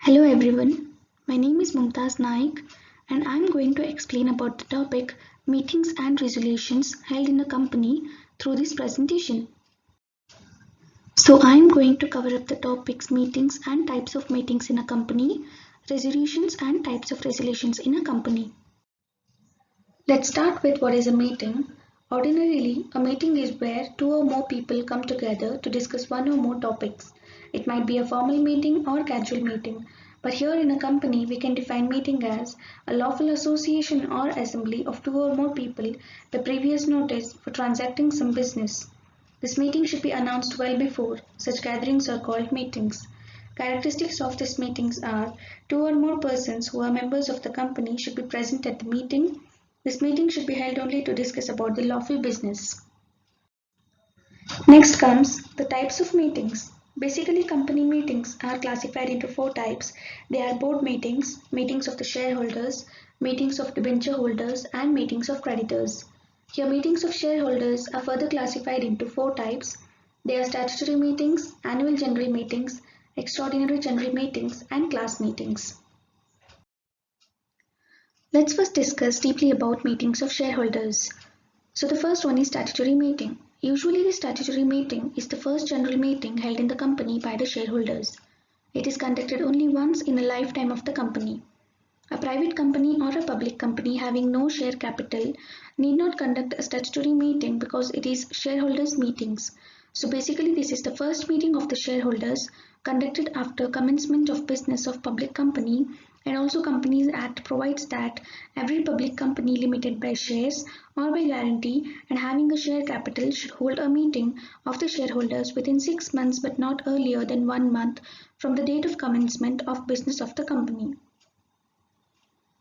Hello everyone, my name is Mumtaz Naik and I am going to explain about the topic meetings and resolutions held in a company through this presentation. So I am going to cover up the topics meetings and types of meetings in a company, resolutions and types of resolutions in a company. Let's start with what is a meeting. Ordinarily, a meeting is where two or more people come together to discuss one or more topics. It might be a formal meeting or casual meeting, but here in a company we can define meeting as a lawful association or assembly of two or more people, the previous notice for transacting some business. This meeting should be announced well before. Such gatherings are called meetings. Characteristics of these meetings are two or more persons who are members of the company should be present at the meeting. This meeting should be held only to discuss about the lawful business. Next comes the types of meetings. Basically, company meetings are classified into four types. They are board meetings, meetings of the shareholders, meetings of debenture holders, and meetings of creditors. Here, meetings of shareholders are further classified into four types. They are statutory meetings, annual general meetings, extraordinary general meetings, and class meetings. Let's first discuss deeply about meetings of shareholders. So the first one is statutory meeting. Usually the statutory meeting is the first general meeting held in the company by the shareholders. It is conducted only once in a lifetime of the company. A private company or a public company having no share capital need not conduct a statutory meeting because it is shareholders meetings. So basically this is the first meeting of the shareholders conducted after commencement of business of public company, and also Companies Act provides that every public company limited by shares or by guarantee and having a share capital should hold a meeting of the shareholders within 6 months but not earlier than 1 month from the date of commencement of business of the company.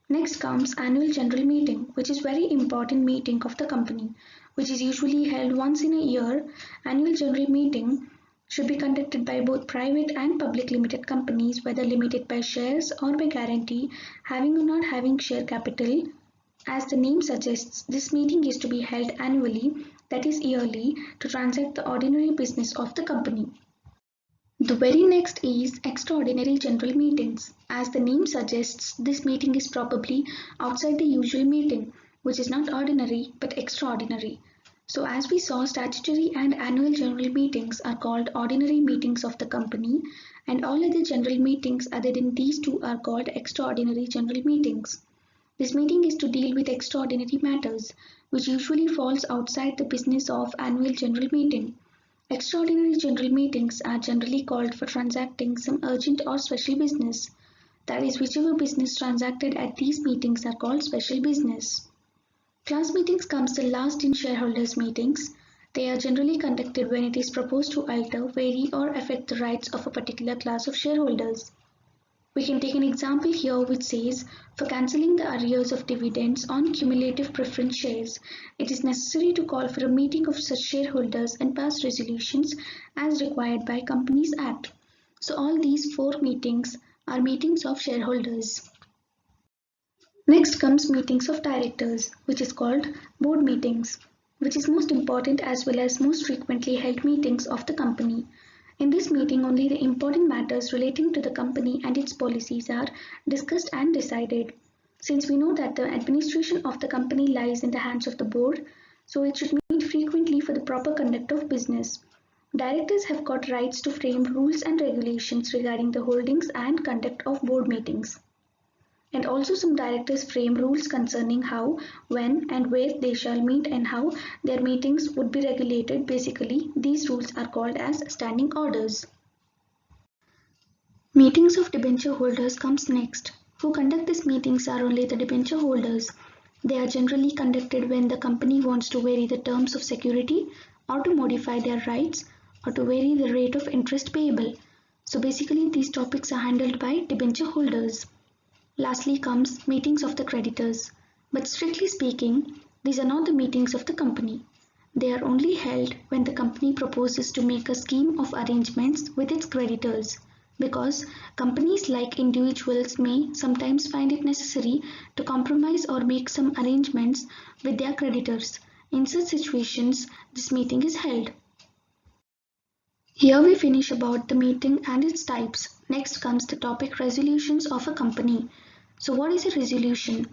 Next comes annual general meeting, which is very important meeting of the company, which is usually held once in a year. Annual general meeting should be conducted by both private and public limited companies, whether limited by shares or by guarantee, having or not having share capital. As the name suggests, this meeting is to be held annually, that is yearly, to transact the ordinary business of the company. The very next is extraordinary general meetings. As the name suggests, this meeting is probably outside the usual meeting, which is not ordinary but extraordinary. So as we saw, statutory and annual general meetings are called ordinary meetings of the company, and all other general meetings other than these two are called extraordinary general meetings. This meeting is to deal with extraordinary matters, which usually falls outside the business of annual general meeting. Extraordinary general meetings are generally called for transacting some urgent or special business. That is, whichever business transacted at these meetings are called special business. Class meetings comes the last in shareholders meetings. They are generally conducted when it is proposed to alter, vary or affect the rights of a particular class of shareholders. We can take an example here which says, for cancelling the arrears of dividends on cumulative preference shares, it is necessary to call for a meeting of such shareholders and pass resolutions as required by Companies Act. So all these four meetings are meetings of shareholders. Next comes meetings of directors, which is called board meetings, which is most important as well as most frequently held meetings of the company. In this meeting, only the important matters relating to the company and its policies are discussed and decided. Since we know that the administration of the company lies in the hands of the board, so it should meet frequently for the proper conduct of business. Directors have got rights to frame rules and regulations regarding the holdings and conduct of board meetings. And also some directors frame rules concerning how, when and where they shall meet and how their meetings would be regulated. Basically, these rules are called as standing orders. Meetings of debenture holders comes next. Who conduct these meetings are only the debenture holders. They are generally conducted when the company wants to vary the terms of security or to modify their rights or to vary the rate of interest payable. So basically these topics are handled by debenture holders. Lastly comes meetings of the creditors. But strictly speaking, these are not the meetings of the company. They are only held when the company proposes to make a scheme of arrangements with its creditors, because companies like individuals may sometimes find it necessary to compromise or make some arrangements with their creditors. In such situations, this meeting is held. Here we finish about the meeting and its types. Next comes the topic resolutions of a company. So what is a resolution?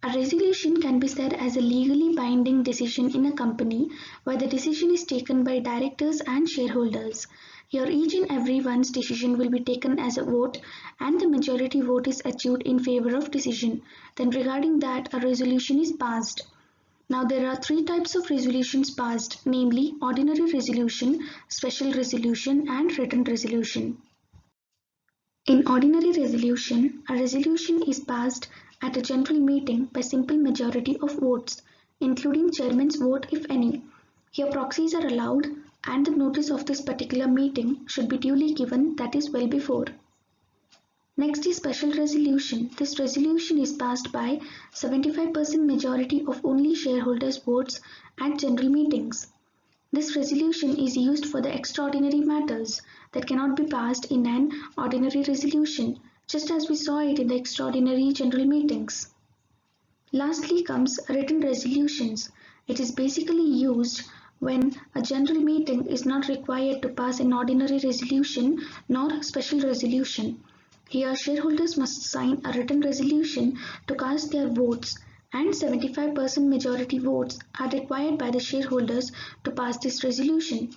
A resolution can be said as a legally binding decision in a company where the decision is taken by directors and shareholders. Here each and every one's decision will be taken as a vote and the majority vote is achieved in favor of decision. Then regarding that, a resolution is passed. Now there are three types of resolutions passed, namely ordinary resolution, special resolution and written resolution. In ordinary resolution, a resolution is passed at a general meeting by simple majority of votes, including chairman's vote if any. Here proxies are allowed and the notice of this particular meeting should be duly given, that is well before. Next is special resolution. This resolution is passed by 75% majority of only shareholders' votes at general meetings. This resolution is used for the extraordinary matters that cannot be passed in an ordinary resolution, just as we saw it in the extraordinary general meetings. Lastly comes written resolutions. It is basically used when a general meeting is not required to pass an ordinary resolution nor special resolution. Here shareholders must sign a written resolution to cast their votes and 75% majority votes are required by the shareholders to pass this resolution.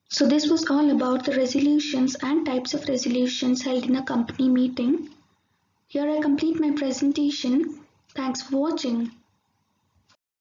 So this was all about the resolutions and types of resolutions held in a company meeting. Here I complete my presentation. Thanks for watching.